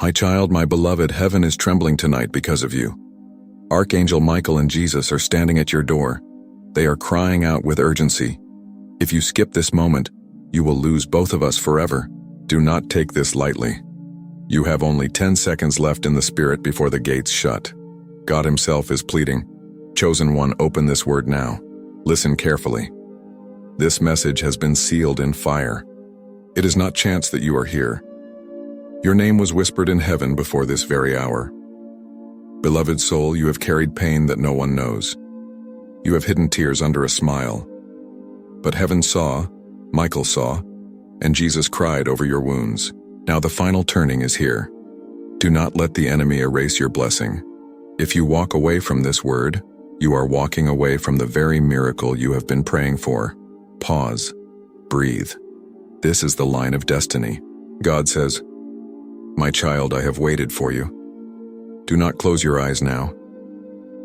My child, my beloved, heaven is trembling tonight because of you. Archangel Michael and Jesus are standing at your door. They are crying out with urgency. If you skip this moment, you will lose both of us forever. Do not take this lightly. You have only 10 seconds left in the spirit before the gates shut. God himself is pleading. Chosen one, open this word now. Listen carefully. This message has been sealed in fire. It is not chance that you are here. Your name was whispered in heaven before this very hour. Beloved soul, you have carried pain that no one knows. You have hidden tears under a smile. But heaven saw, Michael saw, and Jesus cried over your wounds. Now the final turning is here. Do not let the enemy erase your blessing. If you walk away from this word, you are walking away from the very miracle you have been praying for. Pause. Breathe. This is the line of destiny. God says, "My child, I have waited for you." Do not close your eyes now.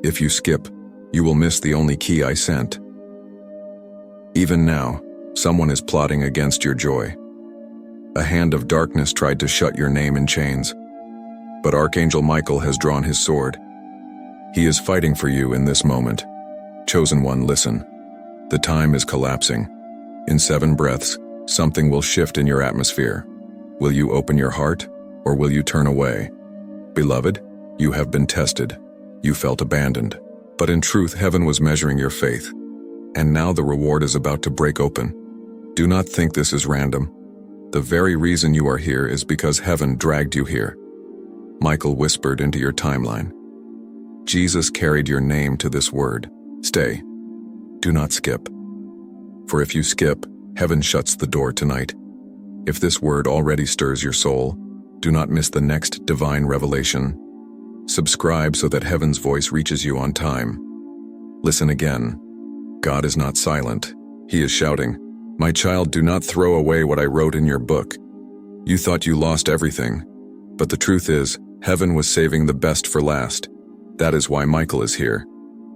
If you skip, you will miss the only key I sent. Even now, someone is plotting against your joy. A hand of darkness tried to shut your name in chains, but Archangel Michael has drawn his sword. He is fighting for you in this moment. Chosen one, listen. The time is collapsing. In 7 breaths, something will shift in your atmosphere. Will you open your heart, or will you turn away? Beloved, you have been tested. You felt abandoned. But in truth, heaven was measuring your faith. And now the reward is about to break open. Do not think this is random. The very reason you are here is because heaven dragged you here. Michael whispered into your timeline. Jesus carried your name to this word. Stay. Do not skip. For if you skip, heaven shuts the door tonight. If this word already stirs your soul, do not miss the next divine revelation. Subscribe so that heaven's voice reaches you on time. Listen again. God is not silent. He is shouting, "My child, do not throw away what I wrote in your book. You thought you lost everything, but the truth is, heaven was saving the best for last. That is why Michael is here.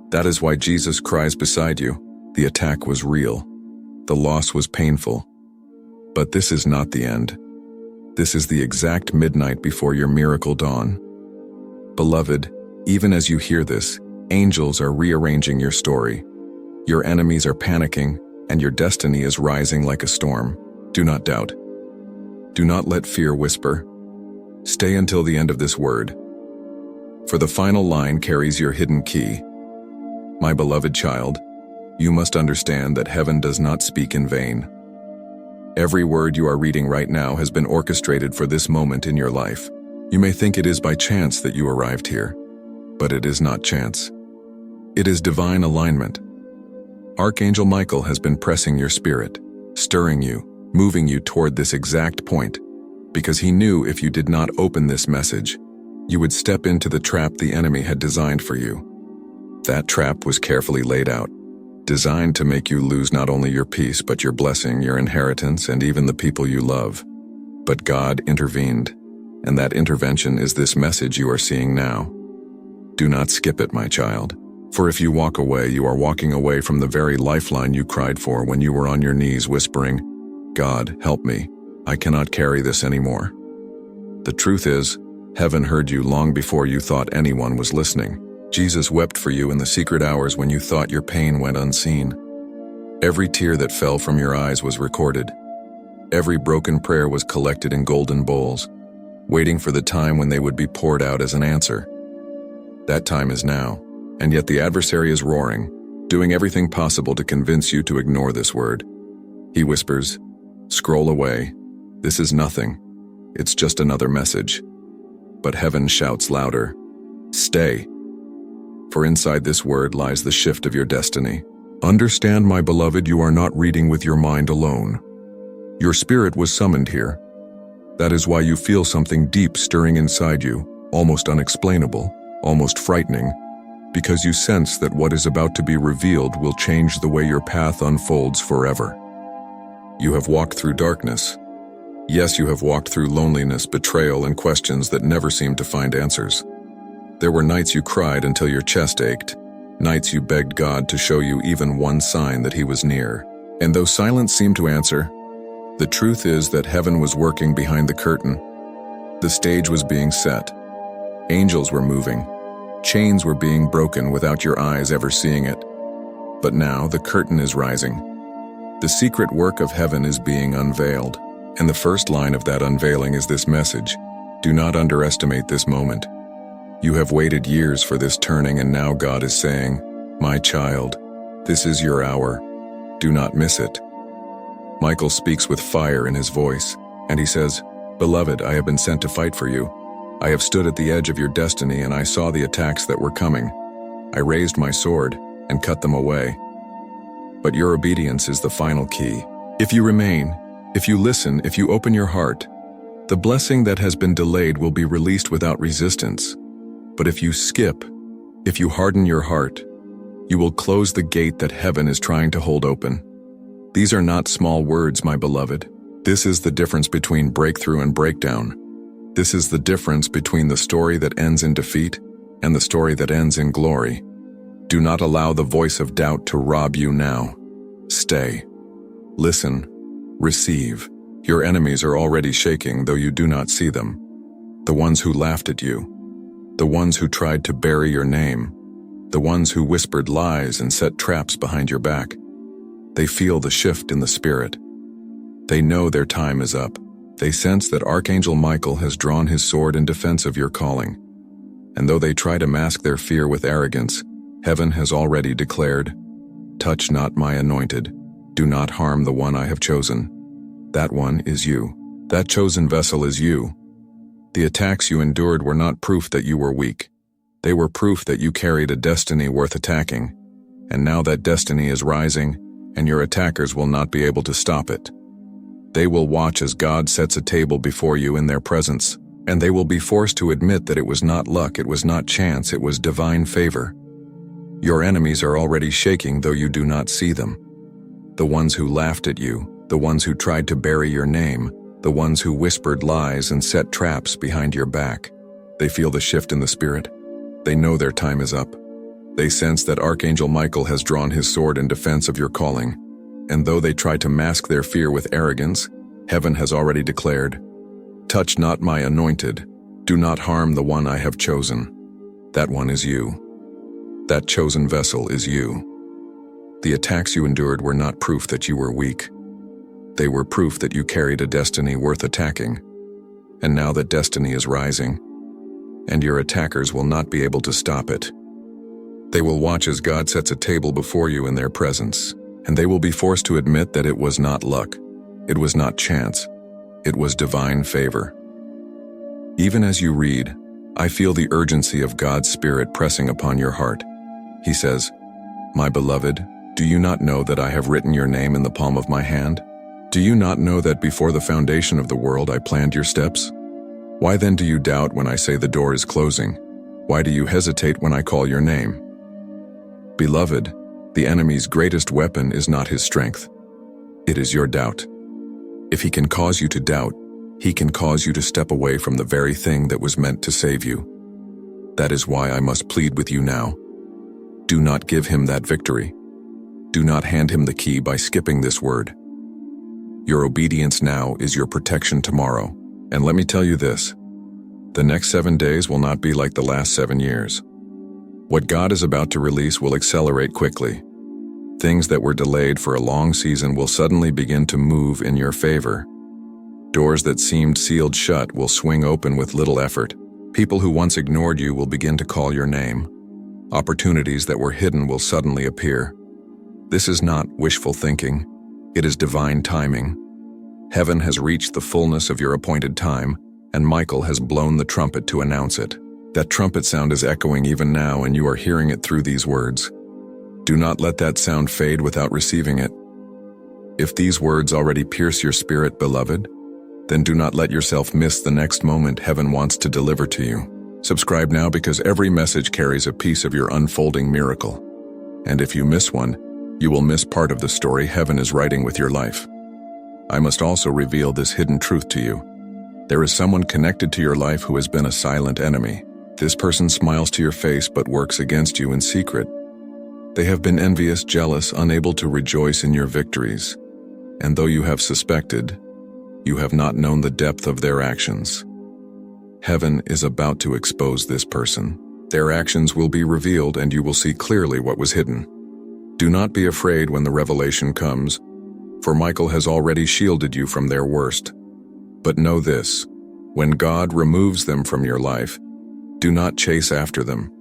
That is why Jesus cries beside you. The attack was real. The loss was painful. But this is not the end. This is the exact midnight before your miracle dawn. Beloved, even as you hear this, angels are rearranging your story. Your enemies are panicking, and your destiny is rising like a storm. Do not doubt. Do not let fear whisper. Stay until the end of this word. For the final line carries your hidden key. My beloved child, you must understand that heaven does not speak in vain. Every word you are reading right now has been orchestrated for this moment in your life. You may think it is by chance that you arrived here, but it is not chance. It is divine alignment. Archangel Michael has been pressing your spirit, stirring you, moving you toward this exact point, because he knew if you did not open this message, you would step into the trap the enemy had designed for you. That trap was carefully laid out, designed to make you lose not only your peace but your blessing, your inheritance, and even the people you love. But God intervened, and that intervention is this message you are seeing now. Do not skip it, my child. For if you walk away, you are walking away from the very lifeline you cried for when you were on your knees whispering, "God, help me. I cannot carry this anymore." The truth is, heaven heard you long before you thought anyone was listening. Jesus wept for you in the secret hours when you thought your pain went unseen. Every tear that fell from your eyes was recorded. Every broken prayer was collected in golden bowls, waiting for the time when they would be poured out as an answer. That time is now. And yet the adversary is roaring, doing everything possible to convince you to ignore this word. He whispers, "Scroll away. This is nothing. It's just another message." But heaven shouts louder, "Stay." For inside this word lies the shift of your destiny. Understand, my beloved, you are not reading with your mind alone. Your spirit was summoned here. That is why you feel something deep stirring inside you, almost unexplainable, almost frightening, because you sense that what is about to be revealed will change the way your path unfolds forever. You have walked through darkness. Yes, you have walked through loneliness, betrayal, and questions that never seemed to find answers. There were nights you cried until your chest ached, nights you begged God to show you even one sign that he was near. And though silence seemed to answer, the truth is that heaven was working behind the curtain. The stage was being set. Angels were moving. Chains were being broken without your eyes ever seeing it. But now the curtain is rising. The secret work of heaven is being unveiled. And the first line of that unveiling is this message: do not underestimate this moment. You have waited years for this turning, and now God is saying, my child, this is your hour. Do not miss it. Michael speaks with fire in his voice, and he says, Beloved, I have been sent to fight for you. I have stood at the edge of your destiny, and I saw the attacks that were coming. I raised my sword and cut them away. But your obedience is the final key. If you remain, if you listen, if you open your heart, the blessing that has been delayed will be released without resistance. But if you skip, if you harden your heart, you will close the gate that heaven is trying to hold open. These are not small words, my beloved. This is the difference between breakthrough and breakdown. This is the difference between the story that ends in defeat and the story that ends in glory. Do not allow the voice of doubt to rob you now. Stay. Listen. Receive. Your enemies are already shaking, though you do not see them. The ones who laughed at you. The ones who tried to bury your name. The ones who whispered lies and set traps behind your back. They feel the shift in the spirit. They know their time is up. They sense that Archangel Micheal has drawn his sword in defense of your calling. And though they try to mask their fear with arrogance, heaven has already declared, touch not my anointed. Do not harm the one I have chosen. That one is you. That chosen vessel is you. The attacks you endured were not proof that you were weak. They were proof that you carried a destiny worth attacking. And now that destiny is rising, and your attackers will not be able to stop it. They will watch as God sets a table before you in their presence, and they will be forced to admit that it was not luck, it was not chance, it was divine favor. Your enemies are already shaking, though you do not see them. The ones who laughed at you, the ones who tried to bury your name, the ones who whispered lies and set traps behind your back. They feel the shift in the spirit. They know their time is up. They sense that Archangel Micheal has drawn his sword in defense of your calling. And though they try to mask their fear with arrogance, heaven has already declared, touch not my anointed. Do not harm the one I have chosen. That one is you. That chosen vessel is you. The attacks you endured were not proof that you were weak. They were proof that you carried a destiny worth attacking. And now that destiny is rising, and your attackers will not be able to stop it. They will watch as God sets a table before you in their presence, and they will be forced to admit that it was not luck, it was not chance, it was divine favor. Even as you read, I feel the urgency of God's Spirit pressing upon your heart. He says, my beloved, do you not know that I have written your name in the palm of my hand? Do you not know that before the foundation of the world I planned your steps? Why then do you doubt when I say the door is closing? Why do you hesitate when I call your name? Beloved, the enemy's greatest weapon is not his strength. It is your doubt. If he can cause you to doubt, he can cause you to step away from the very thing that was meant to save you. That is why I must plead with you now. Do not give him that victory. Do not hand him the key by skipping this word. Your obedience now is your protection tomorrow. And let me tell you this, the next 7 days will not be like the last 7 years. What God is about to release will accelerate quickly. Things that were delayed for a long season will suddenly begin to move in your favor. Doors that seemed sealed shut will swing open with little effort. People who once ignored you will begin to call your name. Opportunities that were hidden will suddenly appear. This is not wishful thinking. It is divine timing. Heaven has reached the fullness of your appointed time, and Micheal has blown the trumpet to announce it. That trumpet sound is echoing even now, and you are hearing it through these words. Do not let that sound fade without receiving it. If these words already pierce your spirit, beloved, then do not let yourself miss the next moment heaven wants to deliver to you. Subscribe now, because every message carries a piece of your unfolding miracle. And if you miss one, you will miss part of the story heaven is writing with your life. I must also reveal this hidden truth to you. There is someone connected to your life who has been a silent enemy. This person smiles to your face but works against you in secret. They have been envious, jealous, unable to rejoice in your victories. And though you have suspected, you have not known the depth of their actions. Heaven is about to expose this person. Their actions will be revealed and you will see clearly what was hidden. Do not be afraid when the revelation comes, for Micheal has already shielded you from their worst. But know this, when God removes them from your life, do not chase after them.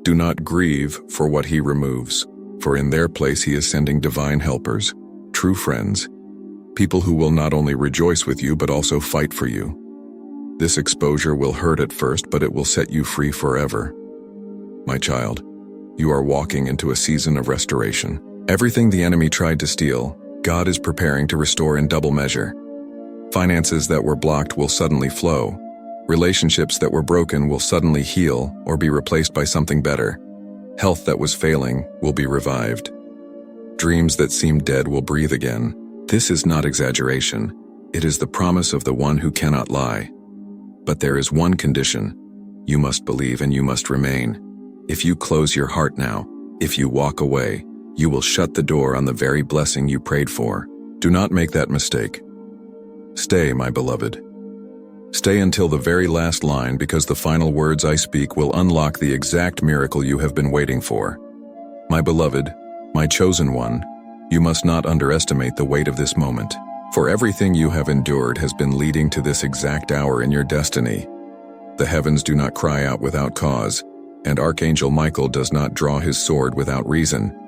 Do not grieve for what he removes, for in their place he is sending divine helpers, true friends, people who will not only rejoice with you but also fight for you. This exposure will hurt at first, but it will set you free forever. My child, you are walking into a season of restoration. Everything the enemy tried to steal, God is preparing to restore in double measure. Finances that were blocked will suddenly flow. Relationships that were broken will suddenly heal or be replaced by something better. Health that was failing will be revived. Dreams that seemed dead will breathe again. This is not exaggeration. It is the promise of the one who cannot lie. But there is one condition. You must believe and you must remain. If you close your heart now, if you walk away, you will shut the door on the very blessing you prayed for. Do not make that mistake. Stay, my beloved. Stay until the very last line, because the final words I speak will unlock the exact miracle you have been waiting for. My beloved, my chosen one, you must not underestimate the weight of this moment, for everything you have endured has been leading to this exact hour in your destiny. The heavens do not cry out without cause, and Archangel Micheal does not draw his sword without reason.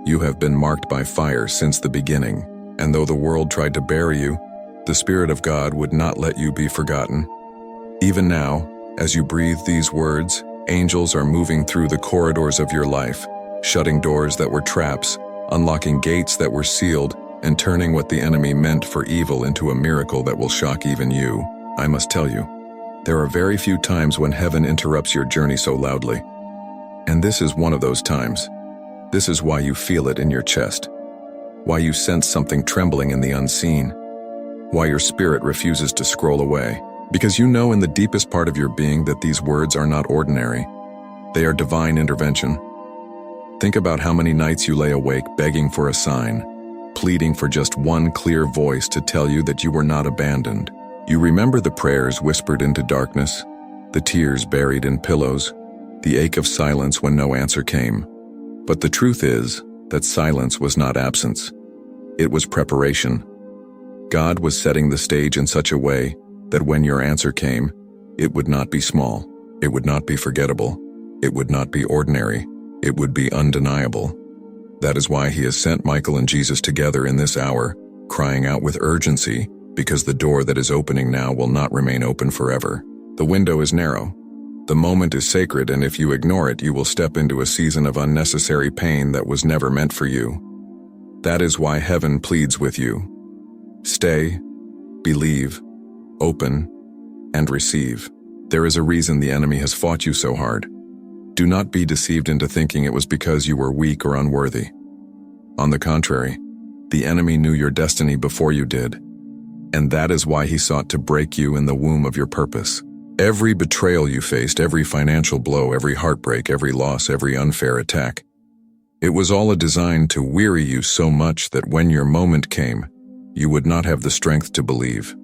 You have been marked by fire since the beginning, and though the world tried to bury you, the Spirit of God would not let you be forgotten. Even now, as you breathe these words, angels are moving through the corridors of your life, shutting doors that were traps, unlocking gates that were sealed, and turning what the enemy meant for evil into a miracle that will shock even you. I must tell you, there are very few times when heaven interrupts your journey so loudly. And this is one of those times. This is why you feel it in your chest, why you sense something trembling in the unseen, why your spirit refuses to scroll away, because you know in the deepest part of your being that these words are not ordinary. They are divine intervention. Think about how many nights you lay awake begging for a sign, pleading for just one clear voice to tell you that you were not abandoned. You remember the prayers whispered into darkness, the tears buried in pillows, the ache of silence when no answer came. But the truth is that silence was not absence. It was preparation. God was setting the stage in such a way that when your answer came, it would not be small, it would not be forgettable, it would not be ordinary, it would be undeniable. That is why he has sent Micheal and Jesus together in this hour, crying out with urgency, because the door that is opening now will not remain open forever. The window is narrow. The moment is sacred, and if you ignore it, you will step into a season of unnecessary pain that was never meant for you. That is why heaven pleads with you. Stay, believe, open, and receive. There is a reason the enemy has fought you so hard. Do not be deceived into thinking it was because you were weak or unworthy. On the contrary, the enemy knew your destiny before you did, and that is why he sought to break you in the womb of your purpose. Every betrayal you faced, every financial blow, every heartbreak, every loss, every unfair attack, it was all a design to weary you so much that when your moment came, you would not have the strength to believe.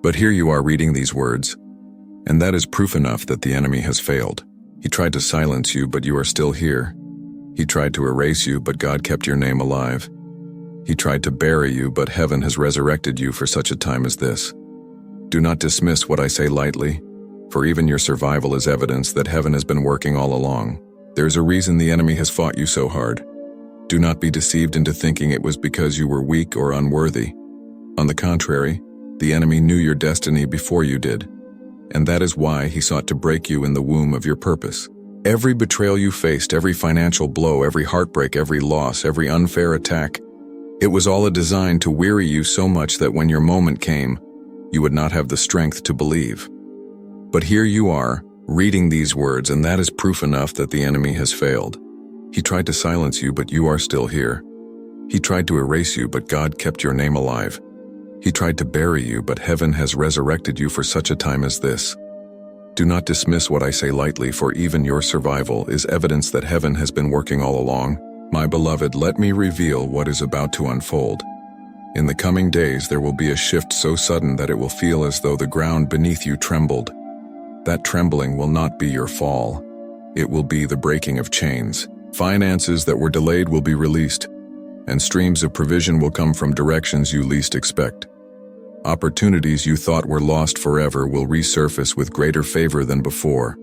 But here you are reading these words, and that is proof enough that the enemy has failed. He tried to silence you, but you are still here. He tried to erase you, but God kept your name alive. He tried to bury you, but heaven has resurrected you for such a time as this. Do not dismiss what I say lightly, for even your survival is evidence that heaven has been working all along. There is a reason the enemy has fought you so hard. Do not be deceived into thinking it was because you were weak or unworthy. On the contrary, the enemy knew your destiny before you did, and that is why he sought to break you in the womb of your purpose. Every betrayal you faced, every financial blow, every heartbreak, every loss, every unfair attack, it was all a design to weary you so much that when your moment came, you would not have the strength to believe. But here you are, reading these words, and that is proof enough that the enemy has failed. He tried to silence you, but you are still here. He tried to erase you, but God kept your name alive. He tried to bury you, but heaven has resurrected you for such a time as this. Do not dismiss what I say lightly, for even your survival is evidence that heaven has been working all along. My beloved, let me reveal what is about to unfold. In the coming days, there will be a shift so sudden that it will feel as though the ground beneath you trembled. That trembling will not be your fall. It will be the breaking of chains. Finances that were delayed will be released, and streams of provision will come from directions you least expect. Opportunities you thought were lost forever will resurface with greater favor than before.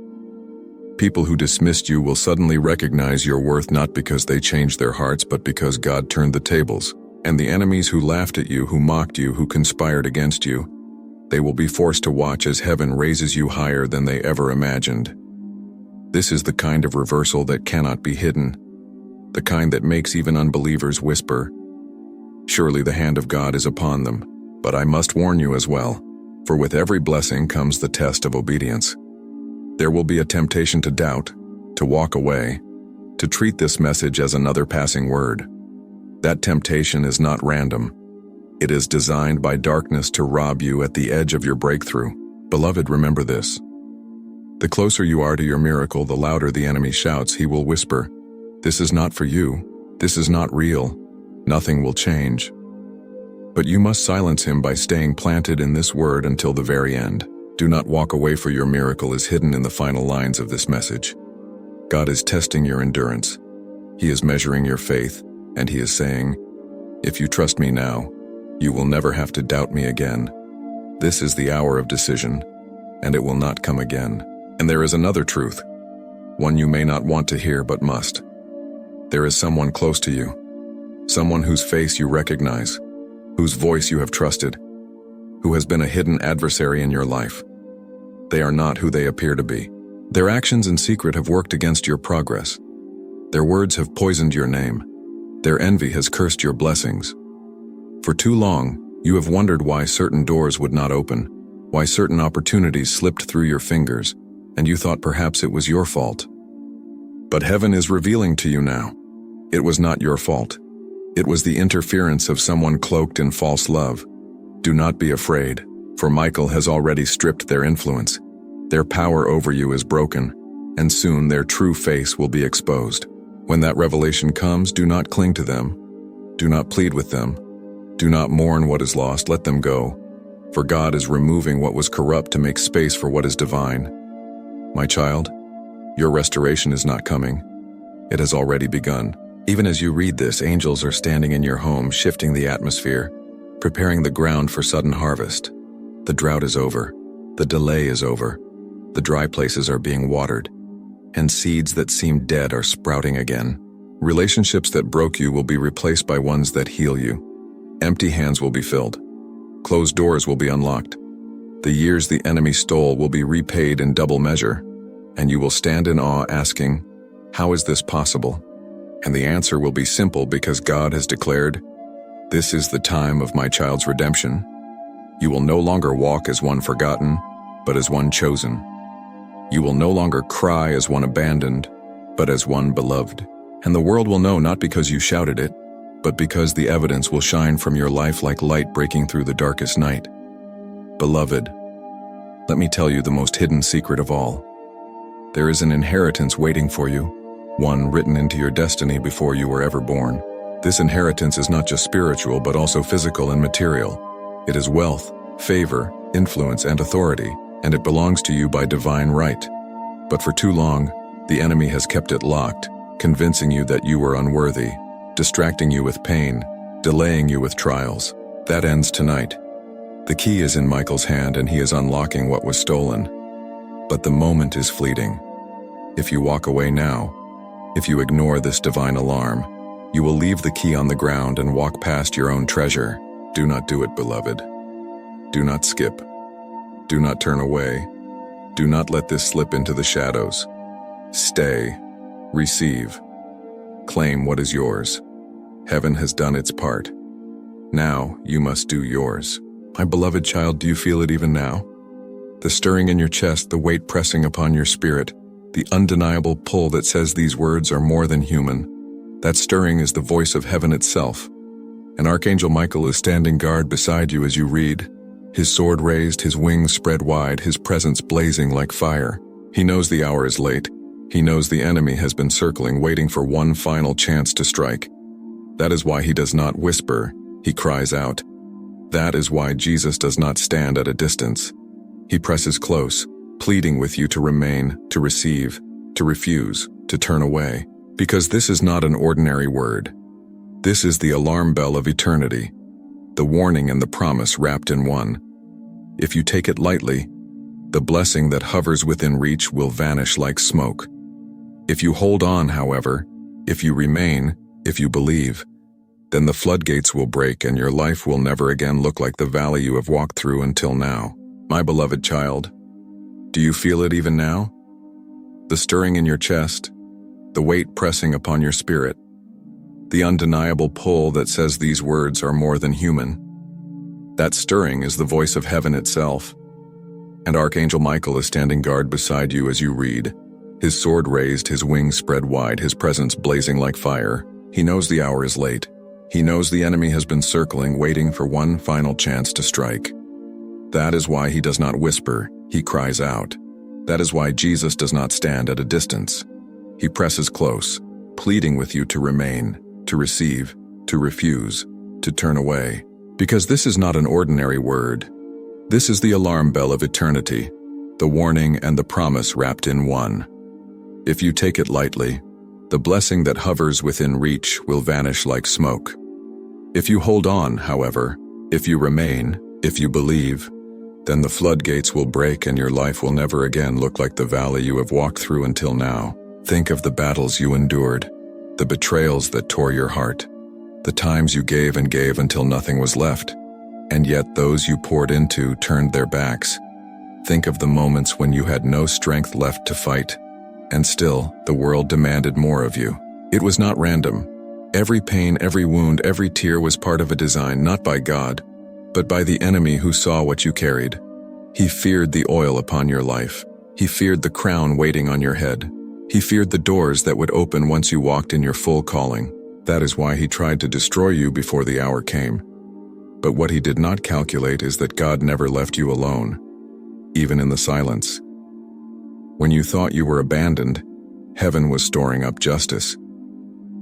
People who dismissed you will suddenly recognize your worth not because they changed their hearts, but because God turned the tables. And the enemies who laughed at you, who mocked you, who conspired against you, they will be forced to watch as heaven raises you higher than they ever imagined. This is the kind of reversal that cannot be hidden, the kind that makes even unbelievers whisper, "Surely the hand of God is upon them." But I must warn you as well, for with every blessing comes the test of obedience. There will be a temptation to doubt, to walk away, to treat this message as another passing word. That temptation is not random. It is designed by darkness to rob you at the edge of your breakthrough. Beloved, remember this. The closer you are to your miracle, the louder the enemy shouts. He will whisper, "This is not for you. This is not real. Nothing will change." But you must silence him by staying planted in this word until the very end. Do not walk away, for your miracle is hidden in the final lines of this message. God is testing your endurance. He is measuring your faith, and he is saying, "If you trust me now, you will never have to doubt me again." This is the hour of decision, and it will not come again. And there is another truth, one you may not want to hear but must. There is someone close to you, someone whose face you recognize, whose voice you have trusted, who has been a hidden adversary in your life. They are not who they appear to be. Their actions in secret have worked against your progress. Their words have poisoned your name. Their envy has cursed your blessings. For too long, you have wondered why certain doors would not open, why certain opportunities slipped through your fingers, and you thought perhaps it was your fault. But heaven is revealing to you now, it was not your fault. It was the interference of someone cloaked in false love. Do not be afraid, for Micheal has already stripped their influence. Their power over you is broken, and soon their true face will be exposed. When that revelation comes, do not cling to them. Do not plead with them. Do not mourn what is lost. Let them go, for God is removing what was corrupt to make space for what is divine. My child, your restoration is not coming. It has already begun. Even as you read this, angels are standing in your home, shifting the atmosphere, preparing the ground for sudden harvest. The drought is over. The delay is over. The dry places are being watered, and seeds that seemed dead are sprouting again. Relationships that broke you will be replaced by ones that heal you. Empty hands will be filled. Closed doors will be unlocked. The years the enemy stole will be repaid in double measure, and you will stand in awe asking, "How is this possible?" And the answer will be simple, because God has declared, "This is the time of my child's redemption." You will no longer walk as one forgotten, but as one chosen. You will no longer cry as one abandoned, but as one beloved. And the world will know, not because you shouted it, but because the evidence will shine from your life like light breaking through the darkest night. Beloved, let me tell you the most hidden secret of all. There is an inheritance waiting for you, one written into your destiny before you were ever born. This inheritance is not just spiritual, but also physical and material. It is wealth, favor, influence, and authority, and it belongs to you by divine right. But for too long, the enemy has kept it locked, convincing you that you were unworthy, distracting you with pain, delaying you with trials. That ends tonight. The key is in Micheal's hand, and he is unlocking what was stolen. But the moment is fleeting. If you walk away now, if you ignore this divine alarm, you will leave the key on the ground and walk past your own treasure. Do not do it, beloved. Do not skip. Do not turn away. Do not let this slip into the shadows. Stay. Receive. Claim what is yours. Heaven has done its part. Now you must do yours. My beloved child, do you feel it even now? The stirring in your chest, the weight pressing upon your spirit, the undeniable pull that says these words are more than human. That stirring is the voice of heaven itself. And Archangel Micheal is standing guard beside you as you read, his sword raised, his wings spread wide, his presence blazing like fire. He knows the hour is late. He knows the enemy has been circling, waiting for one final chance to strike. That is why he does not whisper. He cries out. That is why Jesus does not stand at a distance. He presses close, pleading with you to remain, to receive, to refuse, to turn away. Because this is not an ordinary word. This is the alarm bell of eternity, the warning and the promise wrapped in one. If you take it lightly, the blessing that hovers within reach will vanish like smoke. If you hold on, however, if you remain, if you believe, then the floodgates will break and your life will never again look like the valley you have walked through until now. My beloved child, do you feel it even now? The stirring in your chest, the weight pressing upon your spirit, the undeniable pull that says these words are more than human. That stirring is the voice of heaven itself. And Archangel Micheal is standing guard beside you as you read, his sword raised, his wings spread wide, his presence blazing like fire. He knows the hour is late. He knows the enemy has been circling, waiting for one final chance to strike. That is why he does not whisper, he cries out. That is why Jesus does not stand at a distance. He presses close, pleading with you to remain, to receive, to refuse, to turn away. Because this is not an ordinary word. This is the alarm bell of eternity, the warning and the promise wrapped in one. If you take it lightly, the blessing that hovers within reach will vanish like smoke. If you hold on, however, if you remain, if you believe, then the floodgates will break and your life will never again look like the valley you have walked through until now. Think of the battles you endured, the betrayals that tore your heart, the times you gave and gave until nothing was left, and yet those you poured into turned their backs. Think of the moments when you had no strength left to fight, and still the world demanded more of you. It was not random. Every pain, every wound, every tear was part of a design not by God, but by the enemy who saw what you carried. He feared the oil upon your life. He feared the crown waiting on your head. He feared the doors that would open once you walked in your full calling. That is why he tried to destroy you before the hour came. But what he did not calculate is that God never left you alone, even in the silence. When you thought you were abandoned, heaven was storing up justice.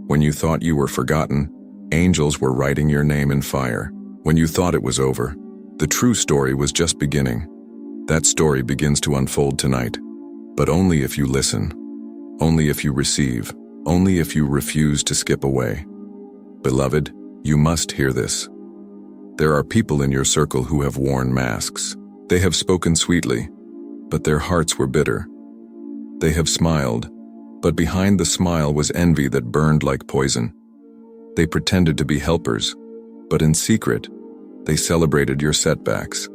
When you thought you were forgotten, angels were writing your name in fire. When you thought it was over, the true story was just beginning. That story begins to unfold tonight, but only if you listen, only if you receive, only if you refuse to skip away. Beloved, you must hear this. There are people in your circle who have worn masks. They have spoken sweetly, but their hearts were bitter. They have smiled, but behind the smile was envy that burned like poison. They pretended to be helpers, but in secret, they celebrated your setbacks.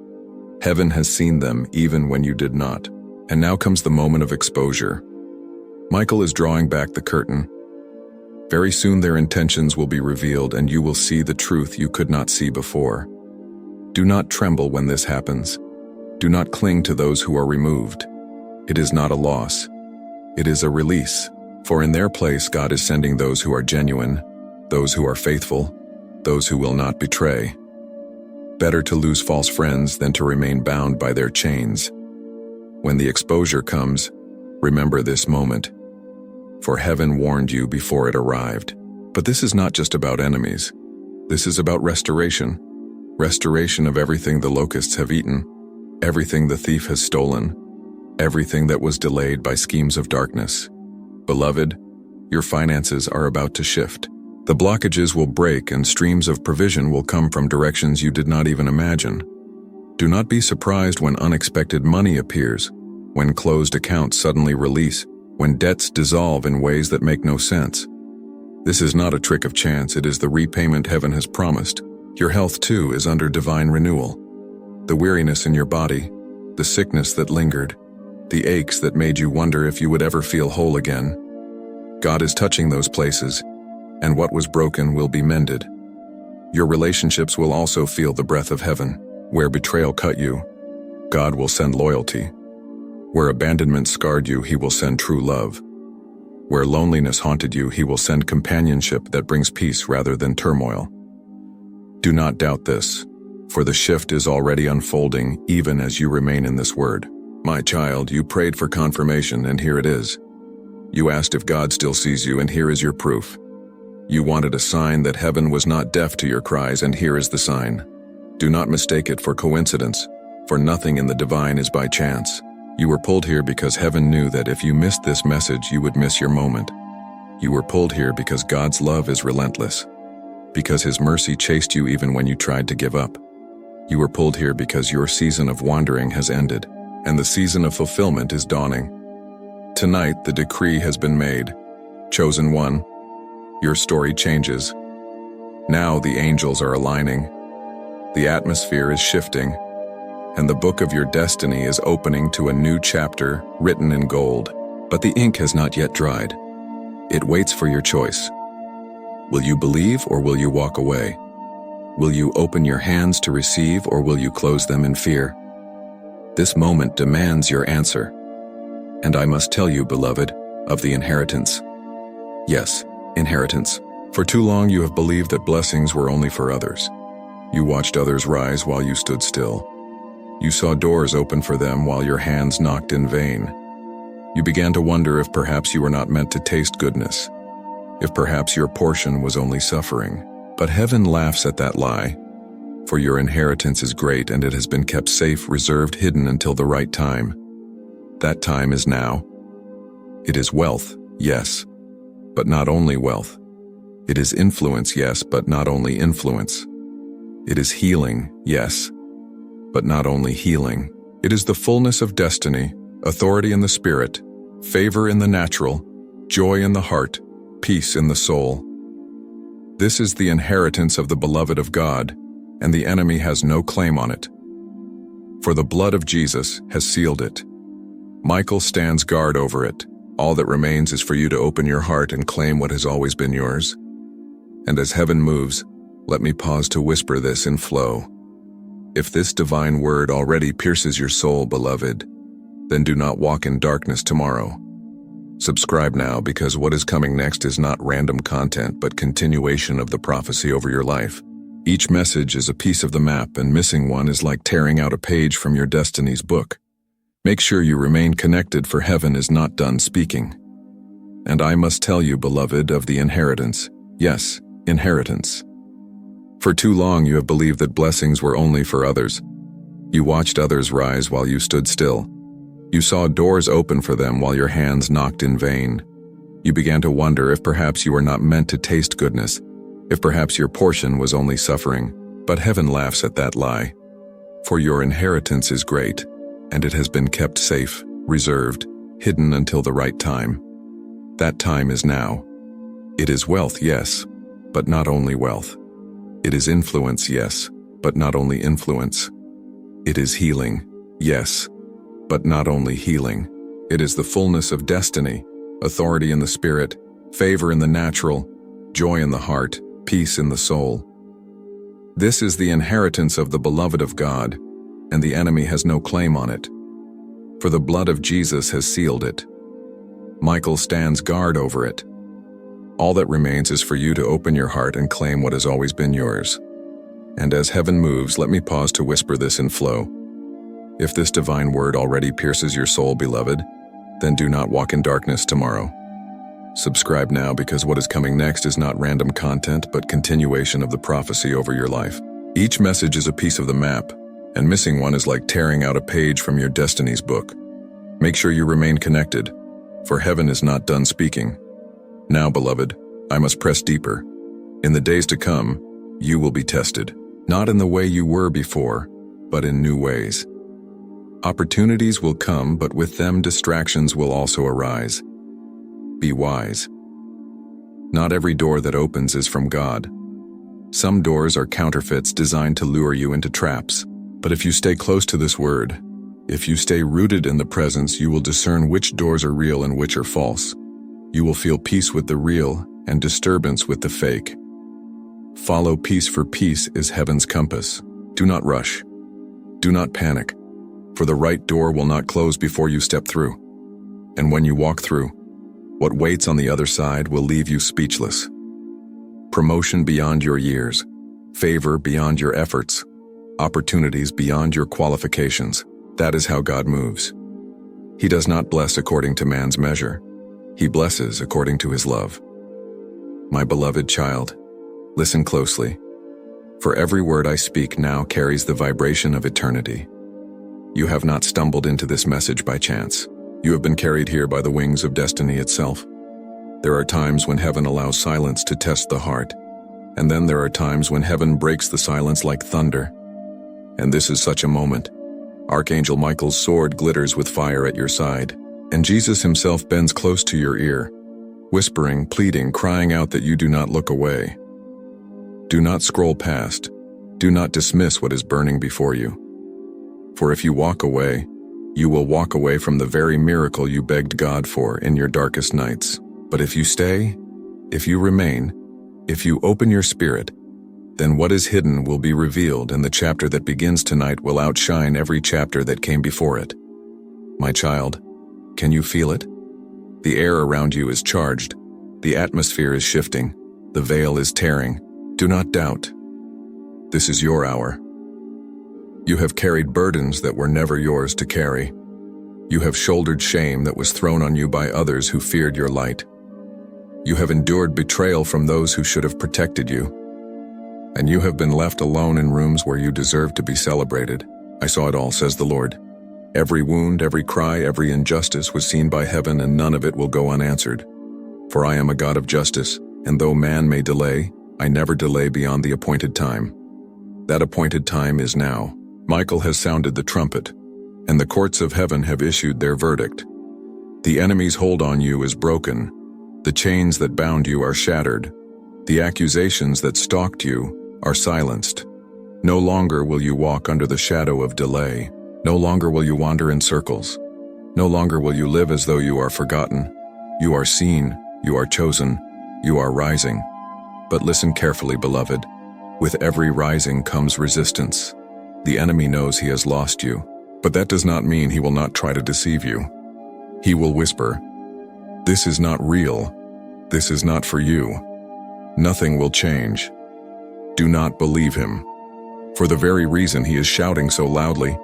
Heaven has seen them even when you did not. And now comes the moment of exposure. Micheal is drawing back the curtain. Very soon their intentions will be revealed and you will see the truth you could not see before. Do not tremble when this happens. Do not cling to those who are removed. It is not a loss. It is a release. For in their place God is sending those who are genuine, those who are faithful, those who will not betray. Better to lose false friends than to remain bound by their chains. When the exposure comes, remember this moment. For heaven warned you before it arrived. But this is not just about enemies. This is about restoration. Restoration of everything the locusts have eaten, everything the thief has stolen, everything that was delayed by schemes of darkness. Beloved, your finances are about to shift. The blockages will break and streams of provision will come from directions you did not even imagine. Do not be surprised when unexpected money appears, when closed accounts suddenly release, when debts dissolve in ways that make no sense. This is not a trick of chance, it is the repayment heaven has promised. Your health too is under divine renewal. The weariness in your body, the sickness that lingered, the aches that made you wonder if you would ever feel whole again. God is touching those places, and what was broken will be mended. Your relationships will also feel the breath of heaven. Where betrayal cut you, God will send loyalty. Where abandonment scarred you, He will send true love. Where loneliness haunted you, He will send companionship that brings peace rather than turmoil. Do not doubt this, for the shift is already unfolding even as you remain in this word. My child, you prayed for confirmation, and here it is. You asked if God still sees you, and here is your proof. You wanted a sign that heaven was not deaf to your cries, and here is the sign. Do not mistake it for coincidence, for nothing in the divine is by chance. You were pulled here because heaven knew that if you missed this message, you would miss your moment. You were pulled here because God's love is relentless, because His mercy chased you even when you tried to give up. You were pulled here because your season of wandering has ended, and the season of fulfillment is dawning. Tonight, the decree has been made. Chosen one, your story changes. Now the angels are aligning. The atmosphere is shifting, and the book of your destiny is opening to a new chapter written in gold. But the ink has not yet dried. It waits for your choice. Will you believe or will you walk away? Will you open your hands to receive or will you close them in fear? This moment demands your answer. And I must tell you, beloved, of the inheritance. Yes, inheritance. For too long you have believed that blessings were only for others. You watched others rise while you stood still. You saw doors open for them while your hands knocked in vain. You began to wonder if perhaps you were not meant to taste goodness, if perhaps your portion was only suffering. But heaven laughs at that lie, for your inheritance is great and it has been kept safe, reserved, hidden until the right time. That time is now. It is wealth, yes, but not only wealth. It is influence, yes, but not only influence. It is healing, yes, but not only healing. It is the fullness of destiny, authority in the spirit, favor in the natural, joy in the heart, peace in the soul. This is the inheritance of the beloved of God, and the enemy has no claim on it. For the blood of Jesus has sealed it. Michael stands guard over it. All that remains is for you to open your heart and claim what has always been yours. And as heaven moves, let me pause to whisper this in flow. If this divine word already pierces your soul, beloved, then do not walk in darkness tomorrow. Subscribe now, because what is coming next is not random content but continuation of the prophecy over your life. Each message is a piece of the map, and missing one is like tearing out a page from your destiny's book. Make sure you remain connected, for heaven is not done speaking. And I must tell you, beloved, of the inheritance. Yes, inheritance. For too long you have believed that blessings were only for others. You watched others rise while you stood still. You saw doors open for them while your hands knocked in vain. You began to wonder if perhaps you were not meant to taste goodness, if perhaps your portion was only suffering. But heaven laughs at that lie. For your inheritance is great, and it has been kept safe, reserved, hidden until the right time. That time is now. It is wealth, yes, but not only wealth. It is influence, yes, but not only influence. It is healing, yes, but not only healing. It is the fullness of destiny, authority in the spirit, favor in the natural, joy in the heart, peace in the soul. This is the inheritance of the beloved of God, and the enemy has no claim on it. For the blood of Jesus has sealed it. Michael stands guard over it. All that remains is for you to open your heart and claim what has always been yours. And as heaven moves, let me pause to whisper this in flow. If this divine word already pierces your soul, beloved, then do not walk in darkness tomorrow. Subscribe now, because what is coming next is not random content but continuation of the prophecy over your life. Each message is a piece of the map, and missing one is like tearing out a page from your destiny's book. Make sure you remain connected, for heaven is not done speaking. Now, beloved, I must press deeper. In the days to come, you will be tested, not in the way you were before, but in new ways. Opportunities will come, but with them distractions will also arise. Be wise. Not every door that opens is from God. Some doors are counterfeits designed to lure you into traps. But if you stay close to this word, if you stay rooted in the presence, you will discern which doors are real and which are false. You will feel peace with the real and disturbance with the fake. Follow peace, for peace is heaven's compass. Do not rush. Do not panic. For the right door will not close before you step through. And when you walk through, what waits on the other side will leave you speechless. Promotion beyond your years, favor beyond your efforts, opportunities beyond your qualifications. That is how God moves. He does not bless according to man's measure. He blesses according to his love. My beloved child, listen closely. For every word I speak now carries the vibration of eternity. You have not stumbled into this message by chance. You have been carried here by the wings of destiny itself. There are times when heaven allows silence to test the heart, and then there are times when heaven breaks the silence like thunder. And this is such a moment. Archangel Michael's sword glitters with fire at your side, and Jesus himself bends close to your ear, whispering, pleading, crying out that you do not look away. Do not scroll past. Do not dismiss what is burning before you. For if you walk away, you will walk away from the very miracle you begged God for in your darkest nights. But if you stay, if you remain, if you open your spirit, then what is hidden will be revealed, and the chapter that begins tonight will outshine every chapter that came before it. My child, can you feel it? The air around you is charged. The atmosphere is shifting. The veil is tearing. Do not doubt. This is your hour. You have carried burdens that were never yours to carry. You have shouldered shame that was thrown on you by others who feared your light. You have endured betrayal from those who should have protected you. And you have been left alone in rooms where you deserve to be celebrated. I saw it all, says the Lord. Every wound, every cry, every injustice was seen by heaven, and none of it will go unanswered. For I am a God of justice, and though man may delay, I never delay beyond the appointed time. That appointed time is now. Michael has sounded the trumpet, and the courts of heaven have issued their verdict. The enemy's hold on you is broken. The chains that bound you are shattered. The accusations that stalked you are silenced. No longer will you walk under the shadow of delay. No longer will you wander in circles. No longer will you live as though you are forgotten. You are seen, you are chosen, you are rising. But listen carefully, beloved. With every rising comes resistance. The enemy knows he has lost you, but that does not mean he will not try to deceive you. He will whisper, "This is not real. This is not for you. Nothing will change." Do not believe him. For the very reason he is shouting so loudly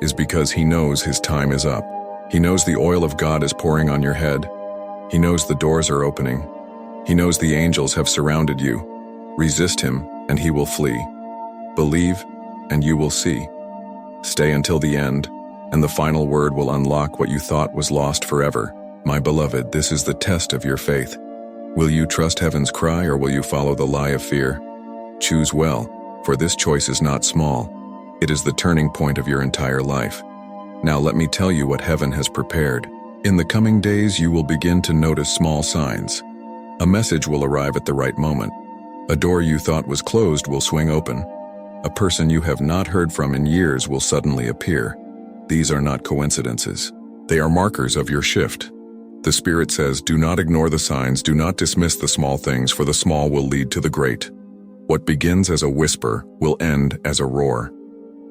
is because he knows his time is up. He knows the oil of God is pouring on your head. He knows the doors are opening. He knows the angels have surrounded you. Resist him, and he will flee. Believe, and you will see. Stay until the end, and the final word will unlock what you thought was lost forever. My beloved, this is the test of your faith. Will you trust heaven's cry, or will you follow the lie of fear? Choose well, for this choice is not small. It is the turning point of your entire life. Now let me tell you what heaven has prepared. In the coming days, you will begin to notice small signs. A message will arrive at the right moment. A door you thought was closed will swing open. A person you have not heard from in years will suddenly appear. These are not coincidences. They are markers of your shift. The Spirit says, do not ignore the signs, do not dismiss the small things, for the small will lead to the great. What begins as a whisper will end as a roar.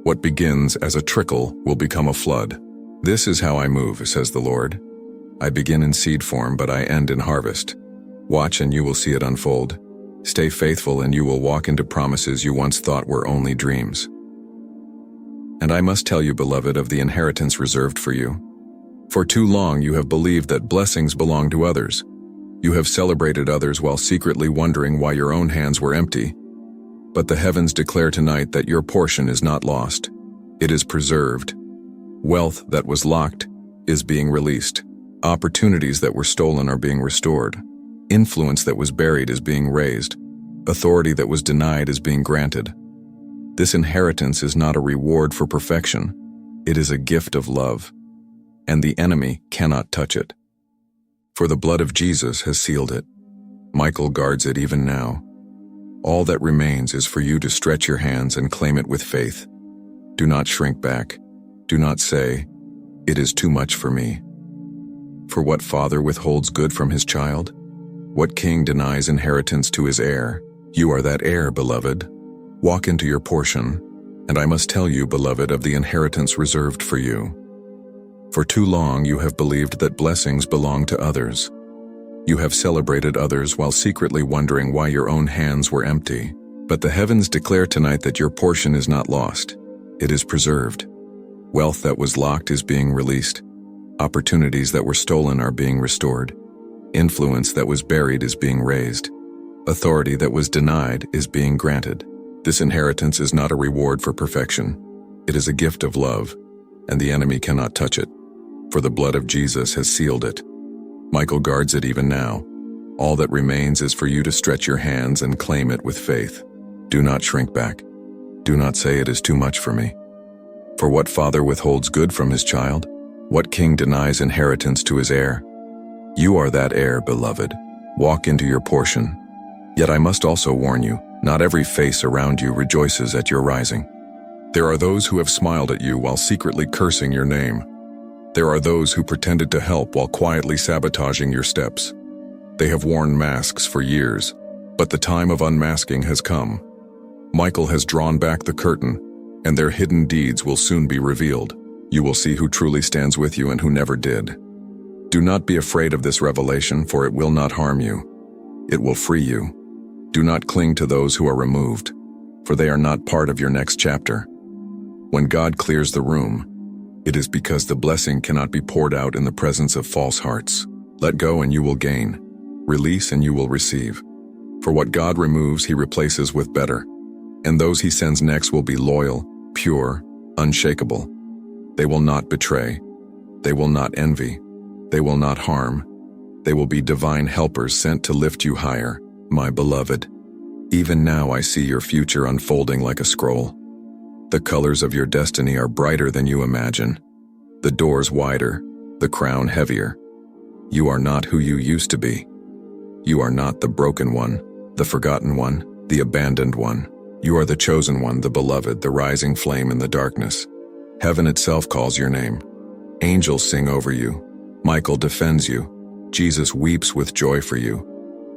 What begins as a trickle will become a flood. This is how I move, says the Lord. I begin in seed form, but I end in harvest. Watch and you will see it unfold. Stay faithful and you will walk into promises you once thought were only dreams. And I must tell you, beloved, of the inheritance reserved for you. For too long you have believed that blessings belong to others. You have celebrated others while secretly wondering why your own hands were empty. But the heavens declare tonight that your portion is not lost. It is preserved. Wealth that was locked is being released. Opportunities that were stolen are being restored. Influence that was buried is being raised. Authority that was denied is being granted. This inheritance is not a reward for perfection. It is a gift of love. And the enemy cannot touch it. For the blood of Jesus has sealed it. Michael guards it even now. All that remains is for you to stretch your hands and claim it with faith. Do not shrink back. Do not say, "It is too much for me." For what father withholds good from his child? What king denies inheritance to his heir? You are that heir, beloved. Walk into your portion, and I must tell you, beloved, of the inheritance reserved for you. For too long you have believed that blessings belong to others. You have celebrated others while secretly wondering why your own hands were empty. But the heavens declare tonight that your portion is not lost. It is preserved. Wealth that was locked is being released. Opportunities that were stolen are being restored. Influence that was buried is being raised. Authority that was denied is being granted. This inheritance is not a reward for perfection. It is a gift of love, and the enemy cannot touch it, for the blood of Jesus has sealed it. Michael guards it even now. All that remains is for you to stretch your hands and claim it with faith. Do not shrink back. Do not say it is too much for me. For what father withholds good from his child? What king denies inheritance to his heir? You are that heir, beloved. Walk into your portion. Yet I must also warn you, not every face around you rejoices at your rising. There are those who have smiled at you while secretly cursing your name. There are those who pretended to help while quietly sabotaging your steps. They have worn masks for years, but the time of unmasking has come. Michael has drawn back the curtain, and their hidden deeds will soon be revealed. You will see who truly stands with you and who never did. Do not be afraid of this revelation, for it will not harm you. It will free you. Do not cling to those who are removed, for they are not part of your next chapter. When God clears the room, it is because the blessing cannot be poured out in the presence of false hearts. Let go and you will gain. Release and you will receive. For what God removes, he replaces with better. And those he sends next will be loyal, pure, unshakable. They will not betray. They will not envy. They will not harm. They will be divine helpers sent to lift you higher, my beloved. Even now I see your future unfolding like a scroll. The colors of your destiny are brighter than you imagine. The doors wider, the crown heavier. You are not who you used to be. You are not the broken one, the forgotten one, the abandoned one. You are the chosen one, the beloved, the rising flame in the darkness. Heaven itself calls your name. Angels sing over you. Michael defends you. Jesus weeps with joy for you.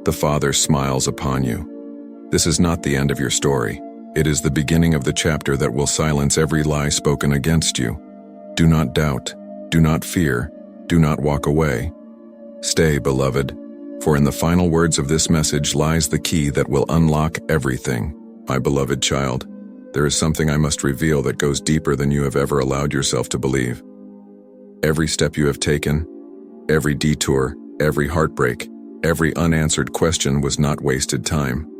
The Father smiles upon you. This is not the end of your story. It is the beginning of the chapter that will silence every lie spoken against you. Do not doubt. Do not fear. Do not walk away. Stay, beloved, for in the final words of this message lies the key that will unlock everything. My beloved child, there is something I must reveal that goes deeper than you have ever allowed yourself to believe. Every step you have taken, every detour, every heartbreak, every unanswered question was not wasted time.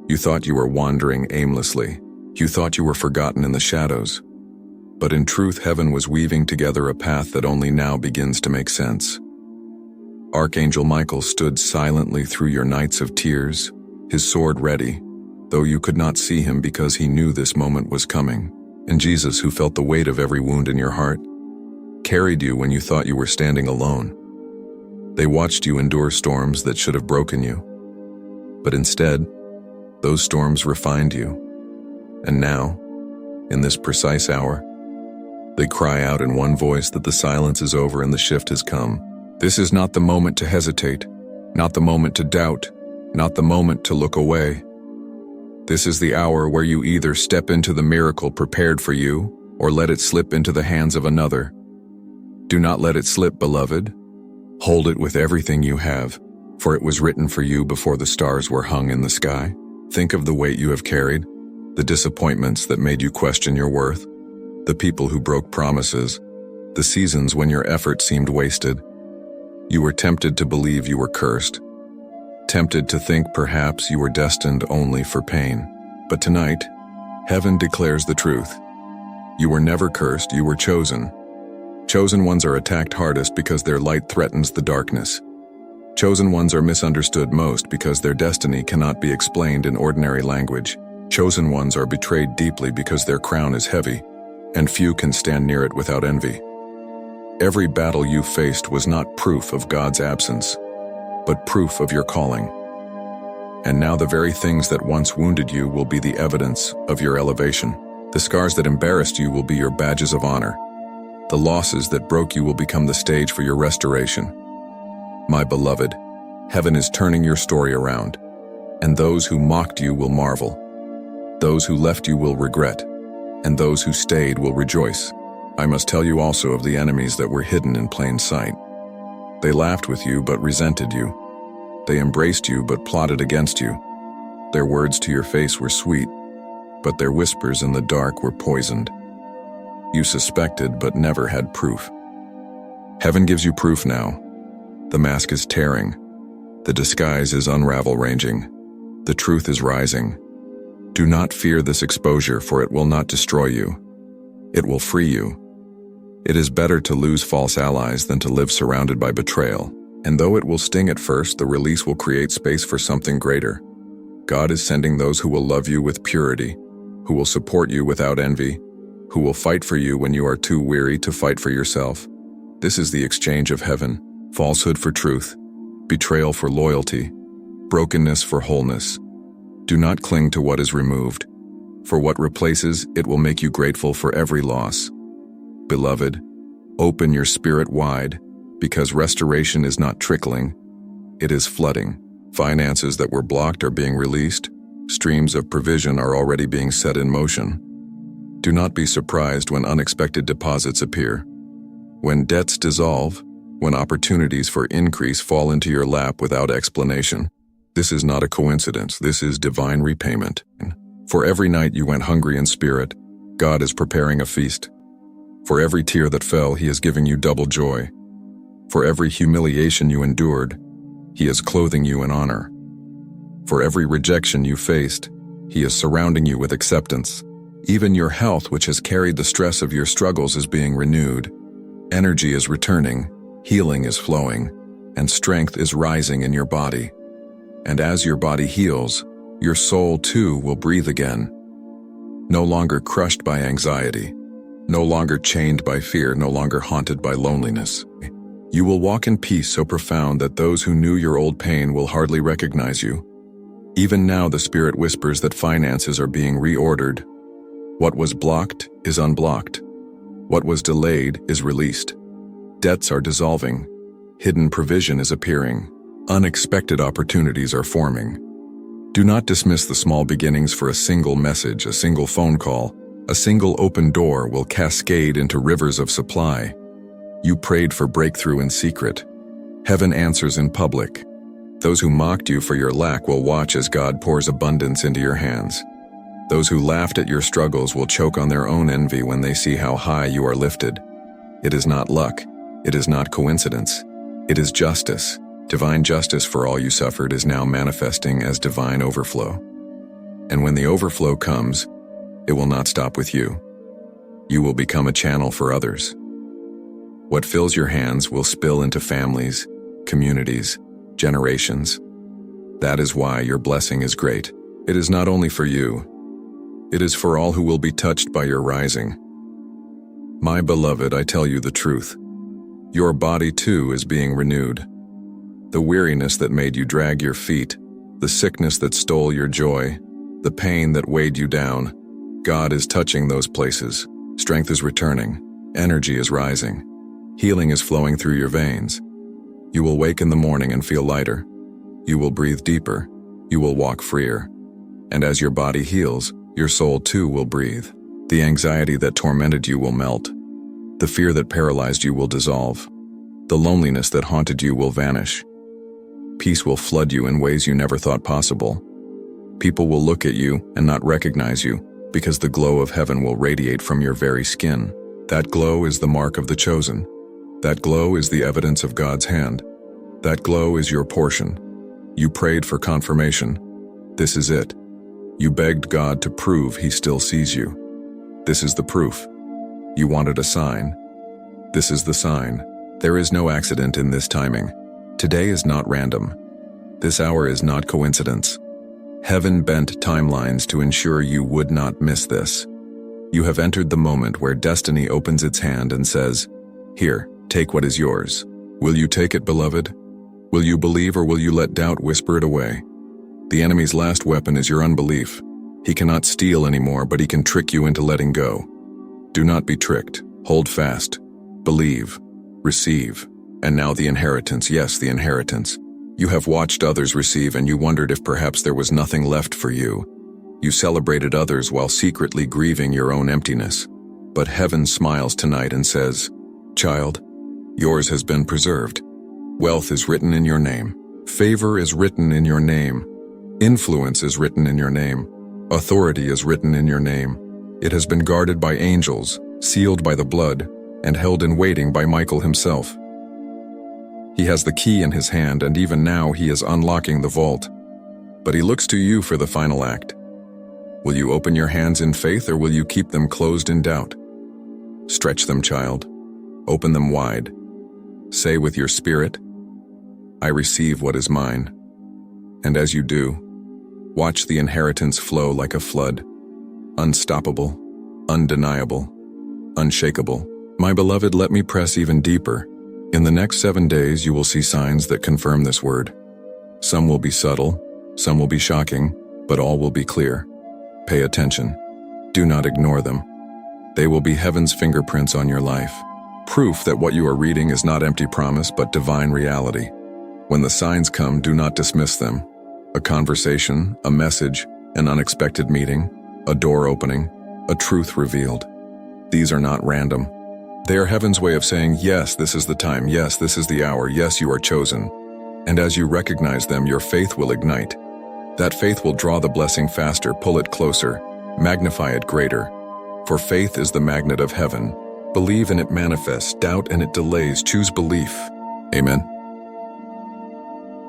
You thought you were wandering aimlessly. You thought you were forgotten in the shadows. But in truth, heaven was weaving together a path that only now begins to make sense. Archangel Micheal stood silently through your nights of tears, his sword ready, though you could not see him because he knew this moment was coming. And Jesus, who felt the weight of every wound in your heart, carried you when you thought you were standing alone. They watched you endure storms that should have broken you. But instead, those storms refined you. And now, in this precise hour, they cry out in one voice that the silence is over and the shift has come. This is not the moment to hesitate, not the moment to doubt, not the moment to look away. This is the hour where you either step into the miracle prepared for you or let it slip into the hands of another. Do not let it slip, beloved. Hold it with everything you have, for it was written for you before the stars were hung in the sky. Think of the weight you have carried, the disappointments that made you question your worth, the people who broke promises, the seasons when your effort seemed wasted. You were tempted to believe you were cursed, tempted to think perhaps you were destined only for pain. But tonight, heaven declares the truth. You were never cursed, you were chosen. Chosen ones are attacked hardest because their light threatens the darkness. Chosen ones are misunderstood most because their destiny cannot be explained in ordinary language. Chosen ones are betrayed deeply because their crown is heavy, and few can stand near it without envy. Every battle you faced was not proof of God's absence, but proof of your calling. And now the very things that once wounded you will be the evidence of your elevation. The scars that embarrassed you will be your badges of honor. The losses that broke you will become the stage for your restoration. My beloved, heaven is turning your story around, and those who mocked you will marvel. Those who left you will regret, and those who stayed will rejoice. I must tell you also of the enemies that were hidden in plain sight. They laughed with you but resented you. They embraced you but plotted against you. Their words to your face were sweet, but their whispers in the dark were poisoned. You suspected but never had proof. Heaven gives you proof now. The mask is tearing. The disguise is unravel-ranging. The truth is rising. Do not fear this exposure, for it will not destroy you. It will free you. It is better to lose false allies than to live surrounded by betrayal. And though it will sting at first, the release will create space for something greater. God is sending those who will love you with purity, who will support you without envy, who will fight for you when you are too weary to fight for yourself. This is the exchange of heaven: falsehood for truth, betrayal for loyalty, brokenness for wholeness. Do not cling to what is removed, for what replaces it will make you grateful for every loss. Beloved, open your spirit wide, because restoration is not trickling, it is flooding. Finances that were blocked are being released. Streams of provision are already being set in motion. Do not be surprised when unexpected deposits appear. When debts dissolve, when opportunities for increase fall into your lap without explanation. This is not a coincidence, this is divine repayment. For every night you went hungry in spirit, God is preparing a feast. For every tear that fell, He is giving you double joy. For every humiliation you endured, He is clothing you in honor. For every rejection you faced, He is surrounding you with acceptance. Even your health, which has carried the stress of your struggles, is being renewed. Energy is returning, healing is flowing, and strength is rising in your body. And as your body heals, your soul too will breathe again. No longer crushed by anxiety, no longer chained by fear, no longer haunted by loneliness. You will walk in peace so profound that those who knew your old pain will hardly recognize you. Even now the Spirit whispers that finances are being reordered. What was blocked is unblocked. What was delayed is released. Debts are dissolving. Hidden provision is appearing. Unexpected opportunities are forming. Do not dismiss the small beginnings, for a single message, a single phone call, a single open door will cascade into rivers of supply. You prayed for breakthrough in secret. Heaven answers in public. Those who mocked you for your lack will watch as God pours abundance into your hands. Those who laughed at your struggles will choke on their own envy when they see how high you are lifted. It is not luck. It is not coincidence. It is justice. Divine justice for all you suffered is now manifesting as divine overflow. And when the overflow comes, it will not stop with you. You will become a channel for others. What fills your hands will spill into families, communities, generations. That is why your blessing is great. It is not only for you, it is for all who will be touched by your rising. My beloved, I tell you the truth. Your body too is being renewed. The weariness that made you drag your feet, the sickness that stole your joy, the pain that weighed you down, God is touching those places. Strength is returning. Energy is rising. Healing is flowing through your veins. You will wake in the morning and feel lighter. You will breathe deeper. You will walk freer. And as your body heals, your soul too will breathe. The anxiety that tormented you will melt. The fear that paralyzed you will dissolve. The loneliness that haunted you will vanish. Peace will flood you in ways you never thought possible. People will look at you and not recognize you, because the glow of heaven will radiate from your very skin. That glow is the mark of the chosen. That glow is the evidence of God's hand. That glow is your portion. You prayed for confirmation. This is it. You begged God to prove He still sees you. This is the proof. You wanted a sign. This is the sign. There is no accident in this timing. Today is not random. This hour is not coincidence. Heaven bent timelines to ensure you would not miss this. You have entered the moment where destiny opens its hand and says, "Here, take what is yours." Will you take it, beloved? Will you believe, or will you let doubt whisper it away? The enemy's last weapon is your unbelief. He cannot steal anymore, but he can trick you into letting go. Do not be tricked. Hold fast. Believe. Receive. And now the inheritance, yes, the inheritance. You have watched others receive, and you wondered if perhaps there was nothing left for you. You celebrated others while secretly grieving your own emptiness. But heaven smiles tonight and says, "Child, yours has been preserved. Wealth is written in your name. Favor is written in your name. Influence is written in your name. Authority is written in your name. It has been guarded by angels, sealed by the blood, and held in waiting by Michael himself. He has the key in his hand, and even now he is unlocking the vault. But he looks to you for the final act. Will you open your hands in faith, or will you keep them closed in doubt? Stretch them, child. Open them wide. Say with your spirit, I receive what is mine. And as you do, watch the inheritance flow like a flood, unstoppable, undeniable, unshakable. My beloved, let me press even deeper. In the next 7 days, you will see signs that confirm this word. Some will be subtle, some will be shocking, but all will be clear. Pay attention. Do not ignore them. They will be heaven's fingerprints on your life. Proof that what you are reading is not empty promise, but divine reality. When the signs come, do not dismiss them. A conversation, a message, an unexpected meeting, a door opening, a truth revealed. These are not random. They are heaven's way of saying, yes, this is the time, yes, this is the hour, yes, you are chosen. And as you recognize them, your faith will ignite. That faith will draw the blessing faster, pull it closer, magnify it greater. For faith is the magnet of heaven. Believe and it manifests, doubt and it delays, choose belief. Amen.